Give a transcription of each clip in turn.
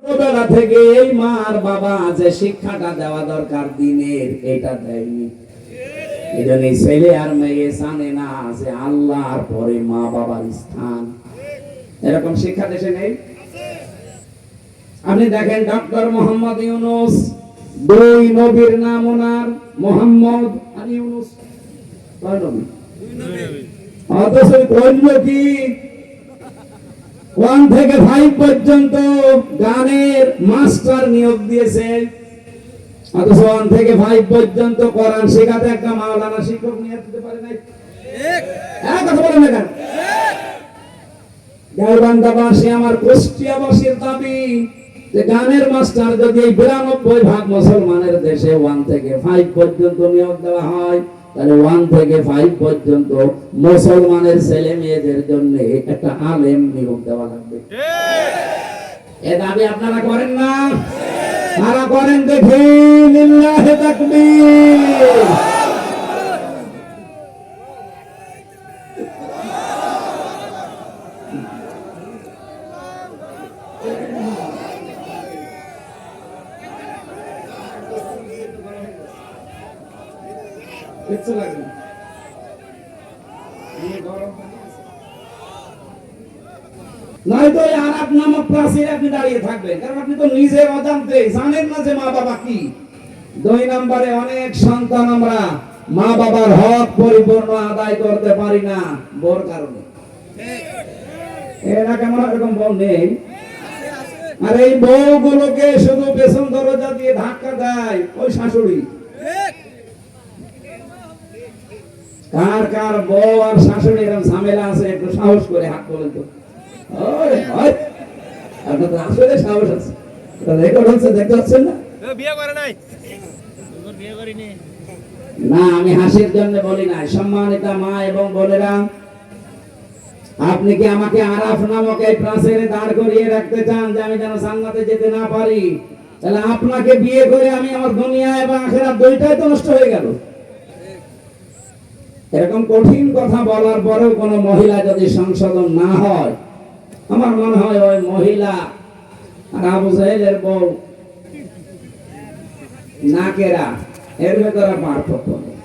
ছোটবেলা থেকে এই মার বাবা যে শিক্ষাটা দেওয়া দরকার দিনের, এটা দেয়নি। এই জন্য ছেলে আর মেয়ে জানে না যে আল্লাহর পরে মা বাবার স্থান। এরকম শিক্ষা দেশে নেই। আপনি দেখেন ডক্টর মোহাম্মদ ইউনূস, দুই নবীর নাম ওনার, মোহাম্মদ আর ইউনূস, কয় নবী? অথচ করল কি 1 থেকে 5 পর্যন্ত গানের মাস্টার নিয়োগ দিয়েছে। অথচ 1 থেকে 5 পর্যন্ত কোরআন শেখাতে একটা মাওলানা শিক্ষক নিয়োগ দিতে পারে নাই। কথা বলেন না কেন? গাইবান্ধাবাসী আমার কুষ্টিয়াবাসীর দাবি যে গানের মাস্টার যদি 92% মুসলমানের দেশে 1 থেকে 5 পর্যন্ত নিয়োগ দেওয়া হয়, তাহলে 1 থেকে 5 পর্যন্ত মুসলমানের ছেলে মেয়েদের জন্য একটা আলেম নিয়োগ দেওয়া লাগবে। এ দাবি আপনারা করেন না? তারা করেন দেখি, লিল্লাহি তাকবীর। নয়তো আরাব নামক প্রাচীরে আপনি দাঁড়িয়ে থাকবেন, কারণ আপনি তো নিজের অজান্তে জানেন না যে মা বাবা কি। 2 নম্বরে অনেক সন্তান আমরা মা বাবার হক পরিপূর্ণ আদায় করতে পারি না বোর কারণে। এরা কেমন এরকম বউ নেই? আর এই বউগুলোকে শুধু পেছন দরজা দিয়ে ধাক্কা দেয় ওই শাশুড়ি। কার কার বউ আর শাশুড়ি এরকম ঝামেলা আছে একটু সাহস করে হাত বলেন তো। আসলে সাহস আছে, রেকর্ড হচ্ছে, দেখতে পাচ্ছেন না? বিয়ে করে নাই না, আমি হাসির জন্য বলি নাই। সম্মানিতা মা এবং বোনেরা, আপনি কি আমাকে আরাফ নামক এই প্রাচীরে দাঁড় করিয়ে রাখতে চান যে আমি যেন জান্নাতে যেতে না পারি? তাহলে আপনাকে বিয়ে করে আমি আমার দুনিয়া এবং আখিরাত দুইটাই তো নষ্ট হয়ে গেল। এরকম কঠিন কথা বলার পরেও কোন মহিলা যদি সংশোধন না হয়, আমার মনে হয় ওই মহিলা আর আবু জাহেলের বউ নাকেরা, এর ভেতরে পার্থক্য নেই।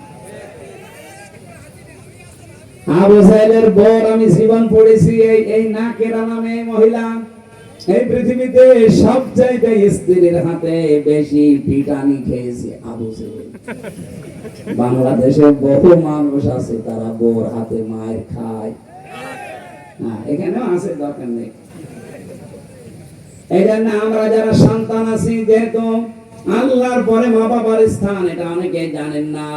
আবু জাহেলের বউ আমি জীবন পড়েছি, এই নাকেরা নামে মহিলা এই পৃথিবীতে সবচাইতে স্ত্রীর হাতে বেশি পিটানি খেয়েছে আবু জাহেল। বাংলাদেশে বহু মানুষ আছে তারা বউর হাতে মায়ের খায়। এখানেও আছে, দরকার নেই। এই জন্য আমরা যারা সন্তান আছি, যেহেতু আল্লাহর পরে মা বাবার স্থান, এটা অনেকে জানেন না।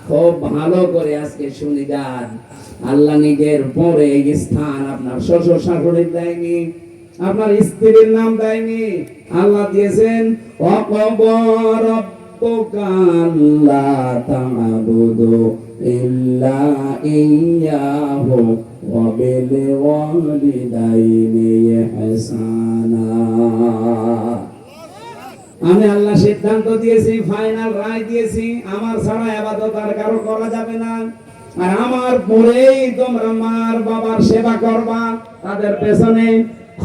খুব ভালো করে আজকে শুনে যান, আল্লাহ নিজের পরে এই স্থান আপনার শ্বশুর শাশুড়ির দেয়নি, আপনার স্ত্রীর নাম দেয়নি। আল্লাহ দিয়েছেন ওয়াকবর আল্লাহ তা'বুদু ইল্লা ইয়্যাহু ওয়া বিল ওয়ালিদাইনি ইহসানা। আমি আল্লাহ সিদ্ধান্ত দিয়েছি, ফাইনাল রায় দিয়েছি, আমার ছাড়া ইবাদত আর কারো করা যাবে না। আর আমার পরেই তোমরা মার বাবার সেবা করবা, তাদের পেছনে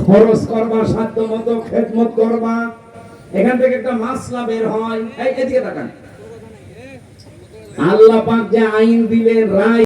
খরচ করবা, সাধ্য মতো খেদমত করবা। এখান থেকে একটা মাসলা বের হয়, এই এদিকে তাকান। আল্লাহ পাক যে আইন দিলেন, রায়